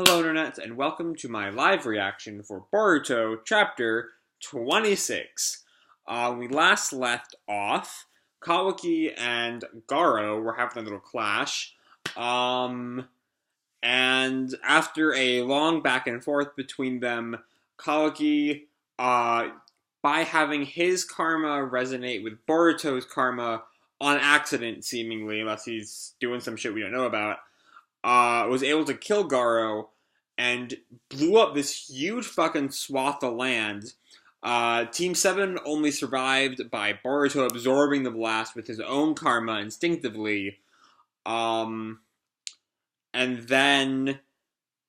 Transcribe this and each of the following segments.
Hello Internet, and welcome to my live reaction for Boruto Chapter 26. We last left off, Kawaki and Garo were having a little clash, and after a long back and forth between them, Kawaki, by having his karma resonate with Boruto's karma on accident, seemingly, unless he's doing some shit we don't know about, was able to kill Garo and blew up this huge fucking swath of land. Team 7 only survived by Boruto absorbing the blast with his own karma instinctively. And then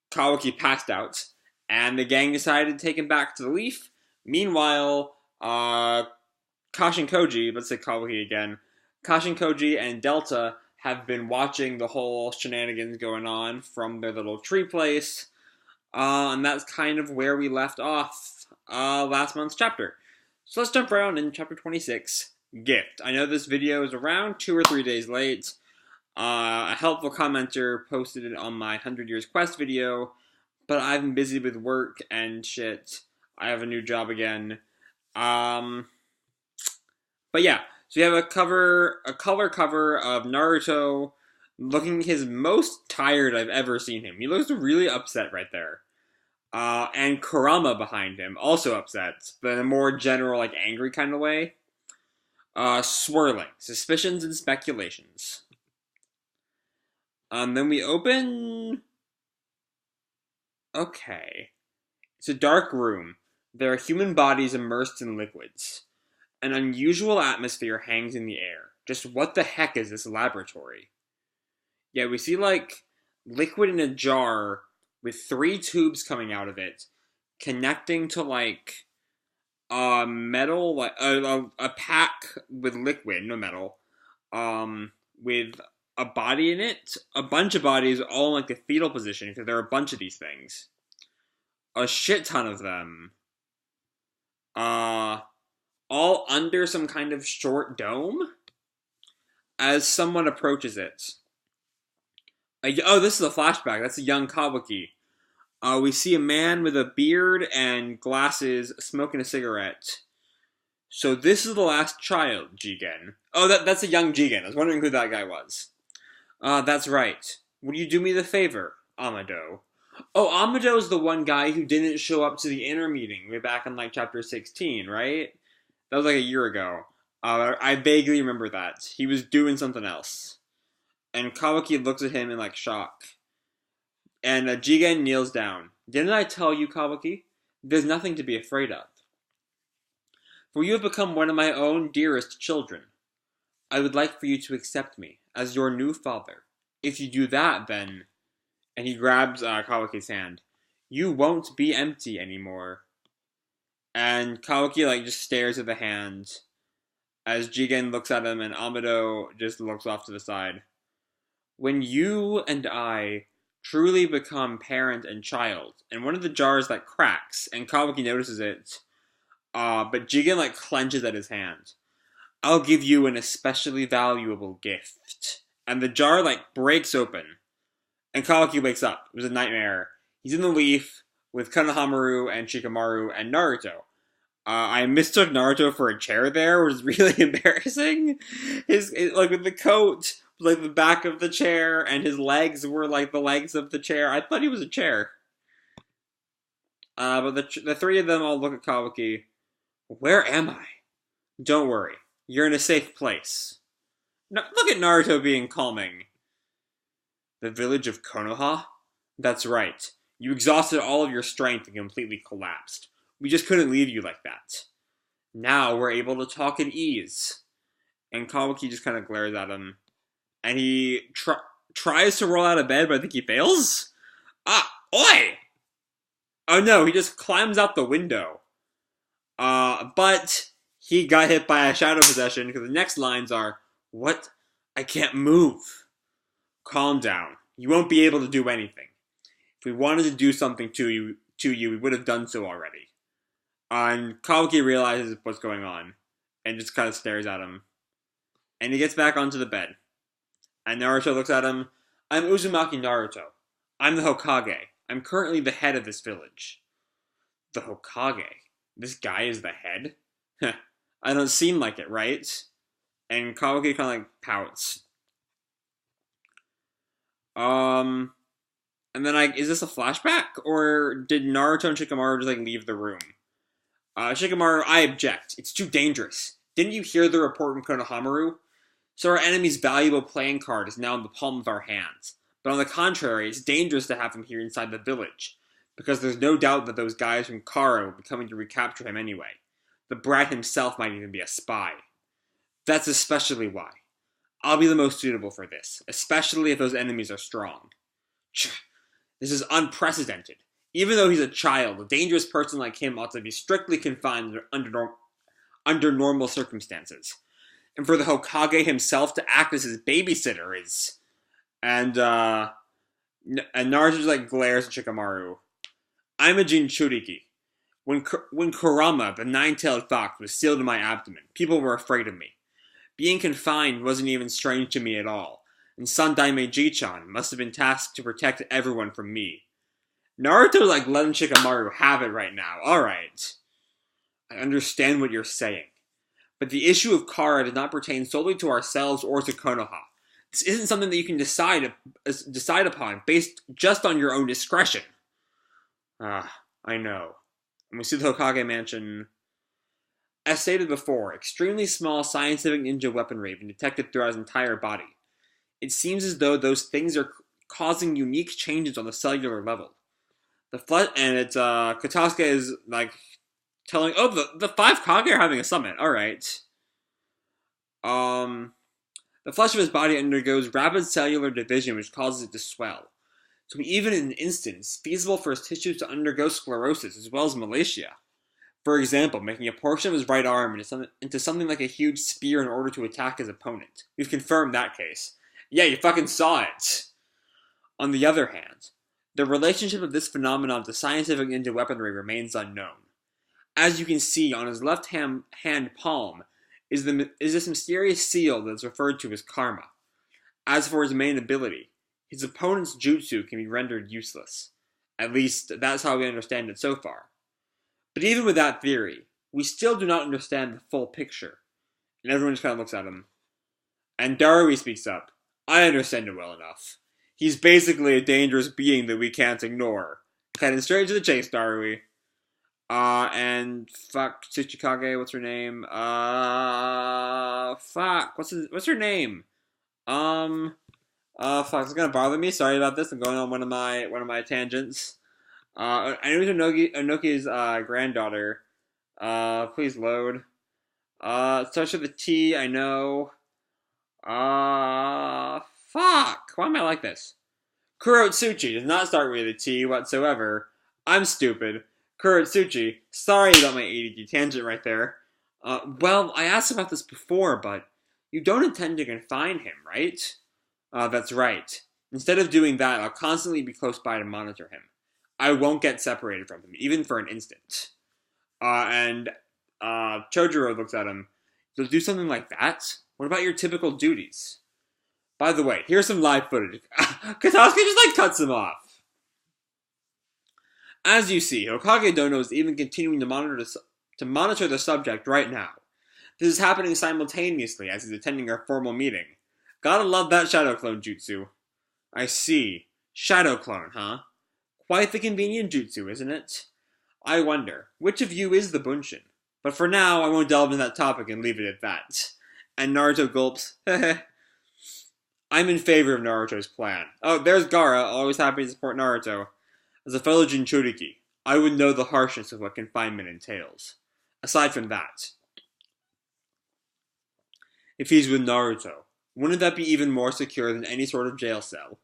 Kawaki passed out, and the gang decided to take him back to the Leaf. Meanwhile, Kashin Koji, let's say Kawaki again, Kashin Koji and Delta have been watching the whole shenanigans going on from their little tree place, and that's kind of where we left off last month's chapter. So let's jump around in chapter 26, Gift. I know this video is around 2 or 3 days late. A helpful commenter posted it on my 100 Years Quest video, but I've been busy with work and shit. I have a new job again. But yeah, so you have a color cover of Naruto looking his most tired I've ever seen him. He looks really upset right there. And Kurama behind him, also upset, but in a more general, like, angry kind of way. Swirling. Suspicions and speculations. Then we open... Okay. It's a dark room. There are human bodies immersed in liquids. An unusual atmosphere hangs in the air. Just what the heck is this laboratory? Yeah, we see, like, liquid in a jar with 3 tubes coming out of it, connecting to, like, a metal, like, a pack with liquid, no metal, with a body in it, a bunch of bodies, all in, like, the fetal position, because there are a bunch of these things. A shit ton of them. All under some kind of short dome? As someone approaches it. Oh, this is a flashback. That's a young Kawaki. We see a man with a beard and glasses smoking a cigarette. So this is the last child, Jigen. Oh, that's a young Jigen. I was wondering who that guy was. That's right. Would you do me the favor, Amado? Oh, Amado's the one guy who didn't show up to the inner meeting way back in, like, chapter 16, right? That was like a year ago. I vaguely remember that. He was doing something else. And Kawaki looks at him in, like, shock. And Jigen kneels down. Didn't I tell you, Kawaki? There's nothing to be afraid of. For you have become one of my own dearest children. I would like for you to accept me as your new father. If you do that, then... And he grabs Kawaki's hand. You won't be empty anymore. And Kawaki, like, just stares at the hand as Jigen looks at him and Amado just looks off to the side. When you and I truly become parent and child, and one of the jars, like, cracks, and Kawaki notices it, but Jigen, like, clenches at his hand. I'll give you an especially valuable gift. And the jar, like, breaks open. And Kawaki wakes up. It was a nightmare. He's in the Leaf with Konohamaru and Shikamaru and Naruto. I mistook Naruto for a chair there, which is really embarrassing. Like, with the coat, like, the back of the chair, and his legs were like the legs of the chair. I thought he was a chair. But the 3 of them all look at Kawaki. Where am I? Don't worry. You're in a safe place. No, look at Naruto being calming. The village of Konoha? That's right. You exhausted all of your strength and completely collapsed. We just couldn't leave you like that. Now we're able to talk at ease. And Kawaki just kind of glares at him. And he tries to roll out of bed, but I think he fails? Oi! Oh no, he just climbs out the window. But he got hit by a shadow possession, because the next lines are, What? I can't move. Calm down. You won't be able to do anything. If we wanted to do something to you, we would have done so already. And Kawaki realizes what's going on, and just kind of stares at him. And he gets back onto the bed. And Naruto looks at him. I'm Uzumaki Naruto. I'm the Hokage. I'm currently the head of this village. The Hokage? This guy is the head? I don't seem like it, right? And Kawaki kind of pouts. And then is this a flashback? Or did Naruto and Shikamaru just leave the room? Shikamaru, I object. It's too dangerous. Didn't you hear the report from Konohamaru? So our enemy's valuable playing card is now in the palm of our hands. But on the contrary, it's dangerous to have him here inside the village, because there's no doubt that those guys from Kara will be coming to recapture him anyway. The brat himself might even be a spy. That's especially why. I'll be the most suitable for this, especially if those enemies are strong. This is unprecedented. Even though he's a child, a dangerous person like him ought to be strictly confined under normal circumstances. And for the Hokage himself to act as his babysitter is... And Naruto just glares at Shikamaru. I'm a Jinchuriki. When Kurama, the nine-tailed fox, was sealed in my abdomen, people were afraid of me. Being confined wasn't even strange to me at all, and Sandaime Jichan must have been tasked to protect everyone from me. Naruto's letting Shikamaru have it right now. Alright. I understand what you're saying. But the issue of Kara did not pertain solely to ourselves or to Konoha. This isn't something that you can decide upon based just on your own discretion. I know. And we see the Hokage mansion. As stated before, extremely small scientific ninja weaponry have been detected throughout his entire body. It seems as though those things are causing unique changes on the cellular level. Kodachi is telling, the five Kage are having a summit. Alright. The flesh of his body undergoes rapid cellular division, which causes it to swell. So even in an instant, it's feasible for his tissues to undergo sclerosis as well as malacia. For example, making a portion of his right arm into something like a huge spear in order to attack his opponent. We've confirmed that case. Yeah, you fucking saw it! On the other hand, the relationship of this phenomenon to scientific ninja weaponry remains unknown. As you can see, on his left hand palm is this mysterious seal that's referred to as karma. As for his main ability, his opponent's jutsu can be rendered useless. At least, that's how we understand it so far. But even with that theory, we still do not understand the full picture. And everyone just kind of looks at him. And Darui speaks up. I understand it well enough. He's basically a dangerous being that we can't ignore. Heading straight to the chase, Darui. And fuck Tsuchikage, what's her name? Fuck, what's her name? Fuck, it's gonna bother me. Sorry about this. I'm going on one of my tangents. I know it's Onoki's granddaughter. Please load. Starts with a T. I know. Fuck. Why am I like this? Kurotsuchi does not start with a T whatsoever. I'm stupid. Kurotsuchi. Sorry about my ADD tangent right there. Well, I asked about this before, but you don't intend to confine him, right? That's right. Instead of doing that, I'll constantly be close by to monitor him. I won't get separated from him, even for an instant. And Chojuro looks at him. You'll do something like that? What about your typical duties? By the way, here's some live footage. Kodachi just cuts him off. As you see, Hokage Dono is even continuing to monitor the subject right now. This is happening simultaneously as he's attending our formal meeting. Gotta love that Shadow Clone jutsu. I see. Shadow Clone, huh? Quite the convenient jutsu, isn't it? I wonder, which of you is the Bunshin? But for now, I won't delve into that topic and leave it at that. And Naruto gulps. I'm in favor of Naruto's plan. Oh, there's Gaara, always happy to support Naruto. As a fellow Jinchuriki, I would know the harshness of what confinement entails. Aside from that, if he's with Naruto, wouldn't that be even more secure than any sort of jail cell?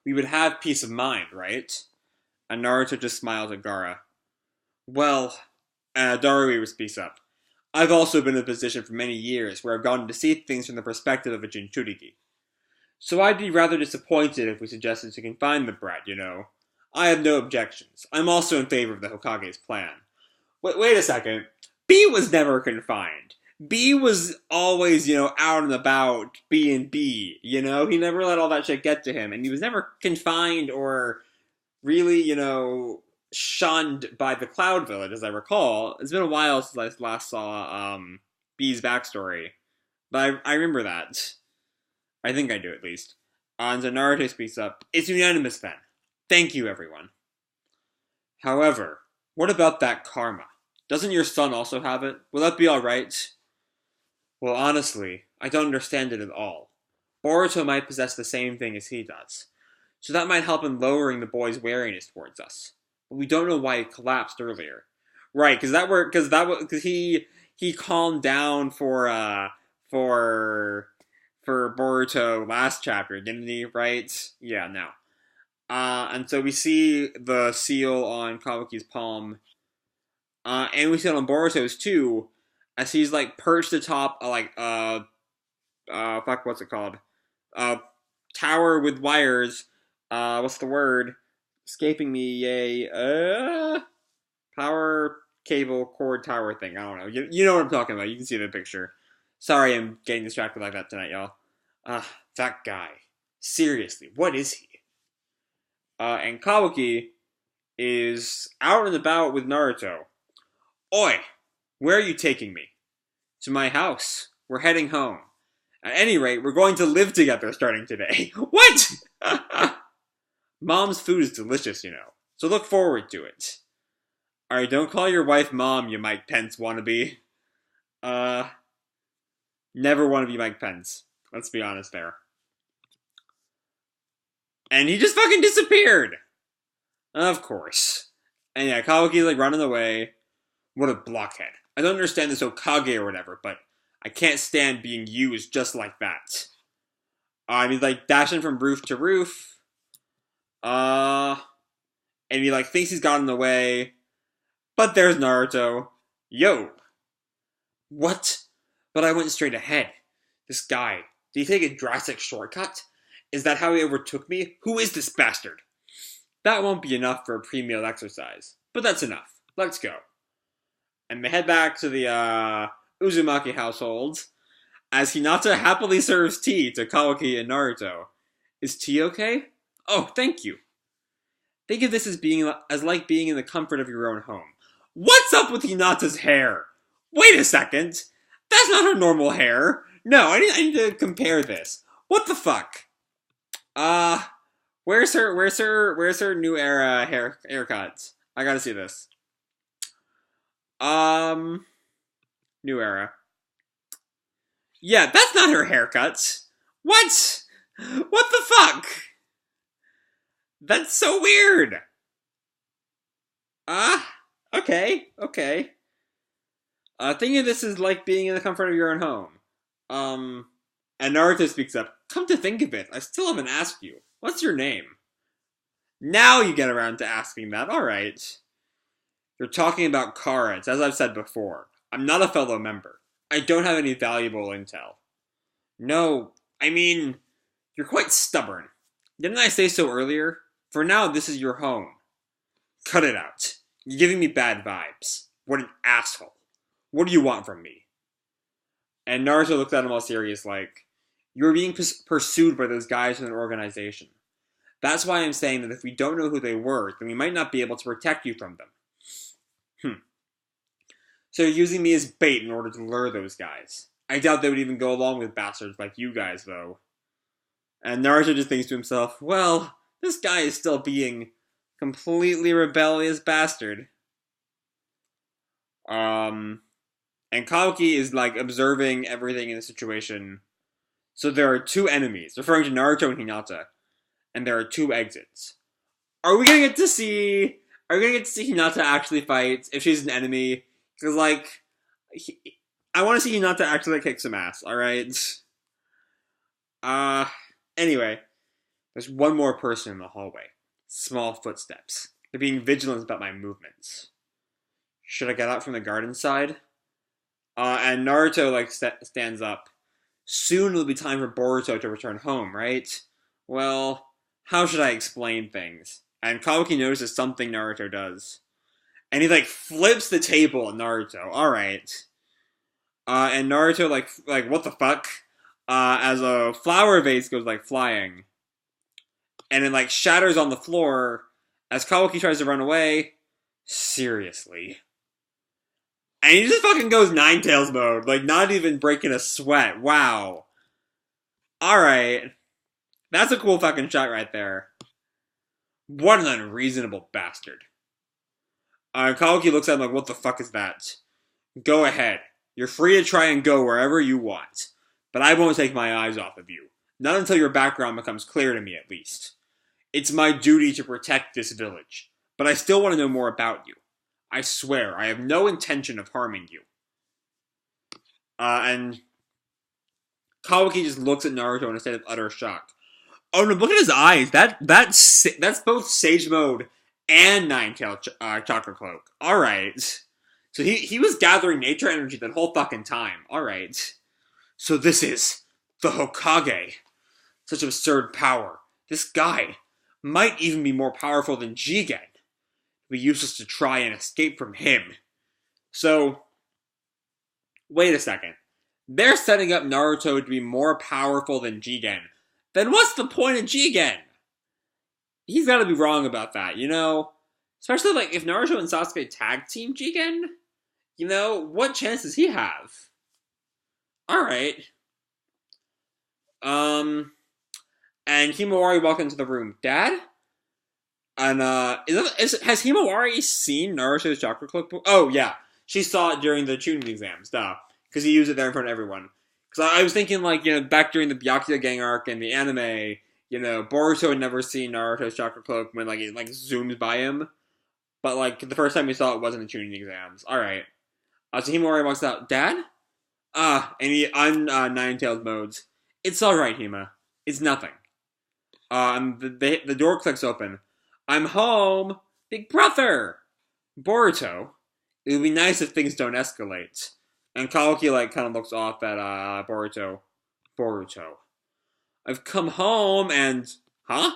We would have peace of mind, right? And Naruto just smiles at Gaara. Well, Darui speaks up. I've also been in a position for many years where I've gotten to see things from the perspective of a Jinchuriki. So I'd be rather disappointed if we suggested to confine the brat, you know. I have no objections. I'm also in favor of the Hokage's plan. Wait a second. B was never confined. B was always, out and about, being B, He never let all that shit get to him, and he was never confined or really, shunned by the Cloud Village, as I recall. It's been a while since I last saw B's backstory, but I remember that. I think I do, at least. And so Naruto speaks up. It's unanimous, then. Thank you, everyone. However, what about that karma? Doesn't your son also have it? Will that be alright? Well, honestly, I don't understand it at all. Boruto might possess the same thing as he does, so that might help in lowering the boy's wariness towards us. But we don't know why he collapsed earlier. Right, because he calmed down for Boruto last chapter, didn't he? Right? Yeah, no. And so we see the seal on Kawaki's palm, and we see it on Boruto's too, as he's like perched atop what's it called? Tower with wires. What's the word? Escaping me. Power cable cord tower thing. I don't know. You know what I'm talking about. You can see the picture. Sorry, I'm getting distracted like that tonight, y'all. That guy. Seriously, what is he? And Kawaki is out and about with Naruto. Oi, where are you taking me? To my house. We're heading home. At any rate, we're going to live together starting today. What? Mom's food is delicious, so look forward to it. Alright, don't call your wife Mom, you Mike Pence wannabe. Never want to be Mike Pence. Let's be honest there. And he just fucking disappeared! Of course. And yeah, Kawaki's running away. What a blockhead. I don't understand this Okage or whatever, but I can't stand being used just like that. Dashing from roof to roof. And he, thinks he's gotten away. But there's Naruto. Yo! What? But I went straight ahead. This guy, did he take a drastic shortcut? Is that how he overtook me? Who is this bastard? That won't be enough for a pre-meal exercise. But that's enough. Let's go. And they head back to the, Uzumaki household, as Hinata happily serves tea to Kawaki and Naruto. Is tea okay? Oh, thank you. Think of this as like being in the comfort of your own home. What's up with Hinata's hair? Wait a second. That's not her normal hair. No, I need to compare this. What the fuck? Where's her new era haircut? I gotta see this. New era. Yeah, that's not her haircut. What? What the fuck? That's so weird. Okay. Think of this as like being in the comfort of your own home. And Naruto speaks up. Come to think of it, I still haven't asked you. What's your name? Now you get around to asking that. Alright. You're talking about Kara, as I've said before. I'm not a fellow member. I don't have any valuable intel. No, I mean, you're quite stubborn. Didn't I say so earlier? For now, this is your home. Cut it out. You're giving me bad vibes. What an asshole. What do you want from me? And Naruto looks at him all serious like, you're being pursued by those guys in an organization. That's why I'm saying that if we don't know who they were, then we might not be able to protect you from them. So you're using me as bait in order to lure those guys. I doubt they would even go along with bastards like you guys, though. And Naruto just thinks to himself, well, this guy is still being completely rebellious bastard. And Kawaki is, observing everything in the situation. So there are two enemies, referring to Naruto and Hinata. And there are two exits. Are we gonna get to see Hinata actually fight if she's an enemy? Because, I want to see Hinata actually kick some ass, alright? Anyway. There's one more person in the hallway. Small footsteps. They're being vigilant about my movements. Should I get out from the garden side? And Naruto, stands up. Soon it'll be time for Boruto to return home, right? Well, how should I explain things? And Kawaki notices something Naruto does. And he, flips the table at Naruto. Alright. And Naruto, what the fuck? As a flower vase goes, flying. And it, shatters on the floor As Kawaki tries to run away, seriously. And he just fucking goes Ninetales mode, like not even breaking a sweat. Wow. Alright. That's a cool fucking shot right there. What an unreasonable bastard. Kawaki looks at him like, what the fuck is that? Go ahead. You're free to try and go wherever you want. But I won't take my eyes off of you. Not until your background becomes clear to me, at least. It's my duty to protect this village. But I still want to know more about you. I swear, I have no intention of harming you. And Kawaki just looks at Naruto in a state of utter shock. Oh no, look at his eyes. That's both Sage Mode and Ninetale Chakra Cloak. Alright. So he was gathering nature energy that whole fucking time. Alright. So this is the Hokage. Such absurd power. This guy might even be more powerful than Jigen. It'd be useless to try and escape from him. So, wait a second. They're setting up Naruto to be more powerful than Jigen. Then what's the point of Jigen? He's gotta be wrong about that, you know? Especially, like, if Naruto and Sasuke tag team Jigen, you know, what chance does he have? Alright. And Himawari walked into the room. Dad? And, has Himawari seen Naruto's chakra cloak? Oh, yeah. She saw it during the tuning exams, duh. Because he used it there in front of everyone. Because I was thinking, like, you know, back during the Byakuya gang arc and the anime, you know, Boruto had never seen Naruto's chakra cloak when, like, it, like, zooms by him. But, like, the first time we saw it wasn't in tuning exams. Alright. So Himawari walks out, Dad? And he Ninetales modes. It's alright, Hima. It's nothing. And the door clicks open. I'm home! Big brother! Boruto. It would be nice if things don't escalate. And Kawaki, like, kind of looks off at, Boruto. Boruto. I've come home and... Huh?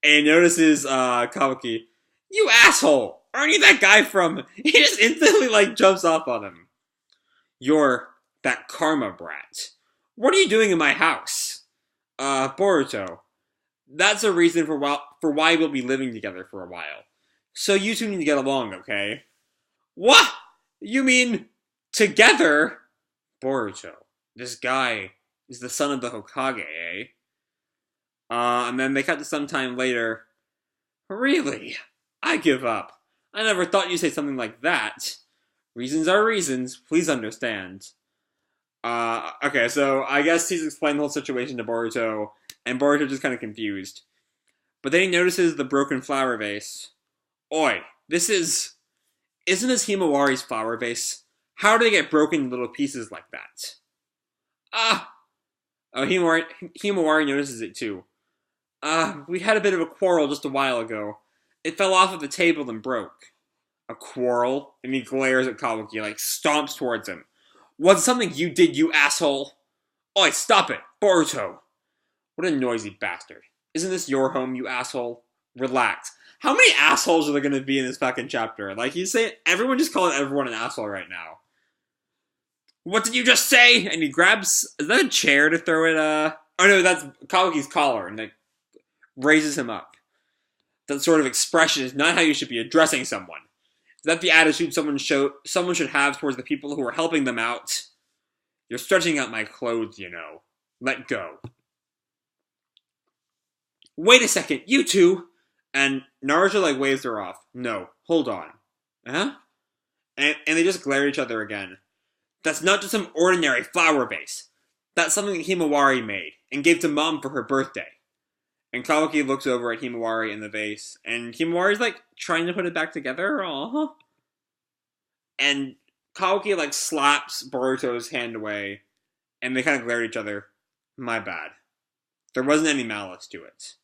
And notices, Kawaki. You asshole! Aren't you that guy from... He just instantly, like, jumps off on him. You're that karma brat. What are you doing in my house? Boruto. That's a reason for why we'll be living together for a while. So you two need to get along, okay? What? You mean together? Boruto. This guy is the son of the Hokage, eh? And then they cut to some time later. Really? I give up. I never thought you'd say something like that. Reasons are reasons, please understand. Okay, so I guess he's explained the whole situation to Boruto, and Boruto's just kind of confused. But then he notices the broken flower vase. Oi, isn't this Himawari's flower vase? How did it get broken in little pieces like that? Himawari notices it too. We had a bit of a quarrel just a while ago. It fell off of the table and broke. A quarrel? And he glares at Kawaki, like stomps towards him. Was it something you did, you asshole? Oi, stop it! Boruto! What a noisy bastard. Isn't this your home, you asshole? Relax. How many assholes are there gonna be in this fucking chapter? Like, he's saying, everyone just calling everyone an asshole right now. What did you just say? And he grabs, is that a chair to throw at, oh no, that's Kawaki's collar, and like, raises him up. That sort of expression is not how you should be addressing someone. Is that the attitude someone should have towards the people who are helping them out? You're stretching out my clothes, you know. Let go. Wait a second, you two! And Naruto, like, waves her off. No, hold on. Huh? And they just glare at each other again. That's not just some ordinary flower vase. That's something that Himawari made, and gave to Mom for her birthday. And Kawaki looks over at Himawari in the vase, and Himawari's, like, trying to put it back together. Aww. And Kawaki, like, slaps Boruto's hand away, and they kind of glare at each other. My bad. There wasn't any malice to it.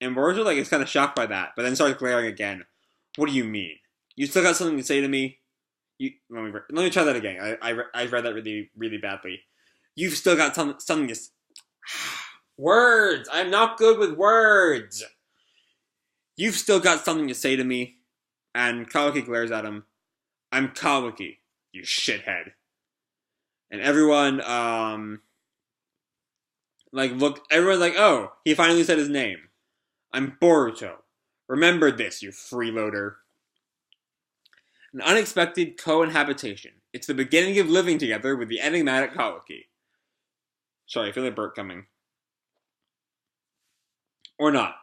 And Boruto, like, is kind of shocked by that, but then starts glaring again. What do you mean? You still got something to say to me? Let me try that again. I read that really, really badly. You've still got something to... Words! I'm not good with words! You've still got something to say to me? And Kawaki glares at him. I'm Kawaki, you shithead. And everyone, everyone's like, oh, he finally said his name. I'm Boruto. Remember this, you freeloader. An unexpected co-inhabitation. It's the beginning of living together with the enigmatic Kawaki. Sorry, I feel a burp coming. Or not.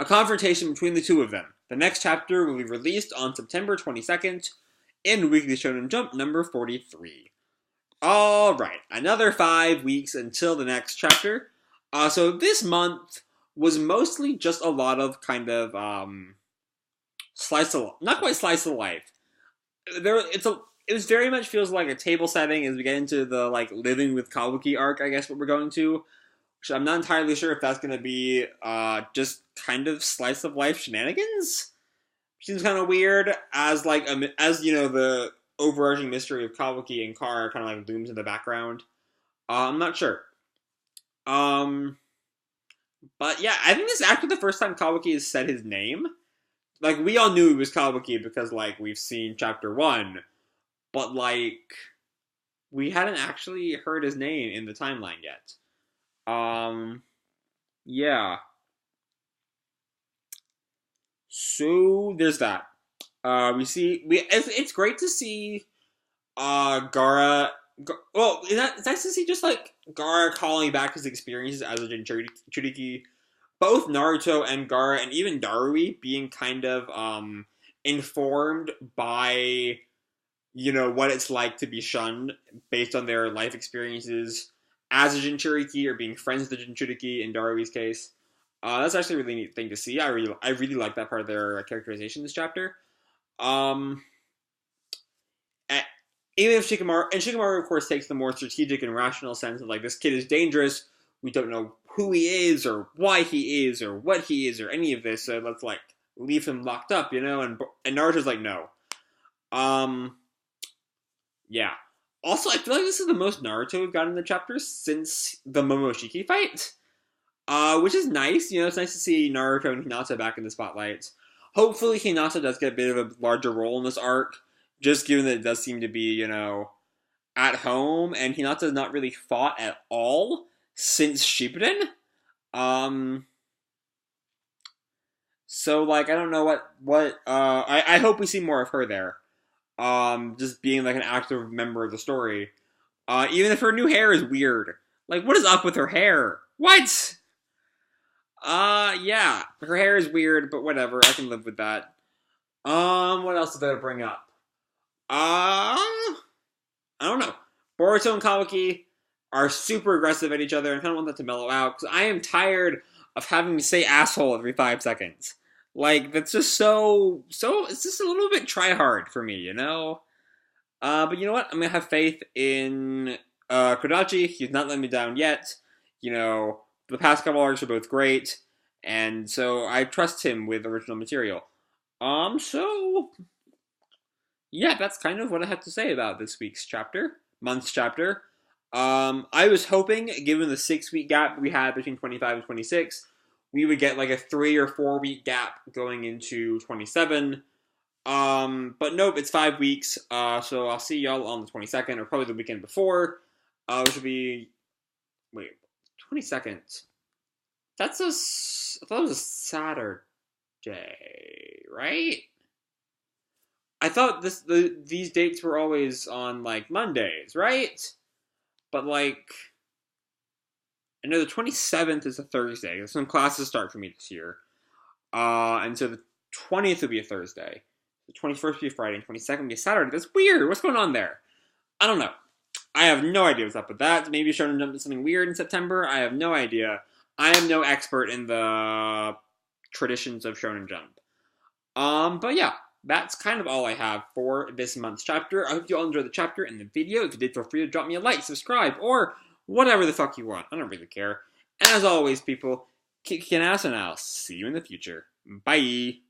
A confrontation between the two of them. The next chapter will be released on September 22nd in Weekly Shonen Jump number 43. Alright, another 5 weeks until the next chapter. So this month was mostly just a lot of kind of not quite slice of life. It was very much feels like a table setting as we get into the like living with Kawaki arc, I guess what we're going to. Which I'm not entirely sure if that's going to be just kind of slice of life shenanigans. Seems kind of weird as like as you know the overarching mystery of Kawaki and Kara kind of like looms in the background. I'm not sure. But yeah, I think this is actually the first time Kawaki has said his name. Like, we all knew it was Kawaki because, like, we've seen Chapter 1. But, like, we hadn't actually heard his name in the timeline yet. Yeah. So, there's that. It's great to see, Gara... Well, it's nice to see just, like, Gara calling back his experiences as a Jinchuriki. Both Naruto and Gara and even Darui being kind of informed by, you know, what it's like to be shunned based on their life experiences as a Jinchuriki or being friends with the Jinchuriki in Darui's case. That's actually a really neat thing to see. I really like that part of their characterization in this chapter. Even if Shikamaru of course takes the more strategic and rational sense of like, this kid is dangerous, we don't know who he is or why he is or what he is or any of this, so let's like leave him locked up, you know, and Naruto's like, no. Yeah. Also, I feel like this is the most Naruto we've gotten in the chapter since the Momoshiki fight. Which is nice, you know, it's nice to see Naruto and Hinata back in the spotlight. Hopefully Hinata does get a bit of a larger role in this arc, just given that it does seem to be, you know, at home, and Hinata has not really fought at all since Shippuden. So, like, I don't know I hope we see more of her there. Just being, like, an active member of the story. Even if her new hair is weird. Like, what is up with her hair? What? Yeah. Her hair is weird, but whatever. I can live with that. What else did I bring up? I don't know. Boruto and Kawaki are super aggressive at each other and kind of want that to mellow out because I am tired of having to say asshole every 5 seconds. Like, that's just so, it's just a little bit try hard for me, you know? But you know what? I'm gonna have faith in, Kodachi. He's not letting me down yet. You know, the past couple arcs are both great, and so I trust him with original material. So... yeah, that's kind of what I have to say about this month's chapter. I was hoping, given the 6-week gap we had between 25 and 26, we would get like a 3 or 4 week gap going into 27. But nope, it's 5 weeks. So I'll see y'all on the 22nd or probably the weekend before. Which would be 22nd. I thought it was a Saturday, right? I thought these dates were always on, like, Mondays, right? But, like, I know the 27th is a Thursday. That's when classes start for me this year. And so the 20th will be a Thursday. The 21st will be a Friday, and 22nd will be a Saturday. That's weird. What's going on there? I don't know. I have no idea what's up with that. Maybe Shonen Jump did something weird in September. I have no idea. I am no expert in the traditions of Shonen Jump. But yeah. That's kind of all I have for this month's chapter. I hope you all enjoyed the chapter and the video. If you did, feel free to drop me a like, subscribe, or whatever the fuck you want. I don't really care. And as always, people, kick an ass, and I'll see you in the future. Bye!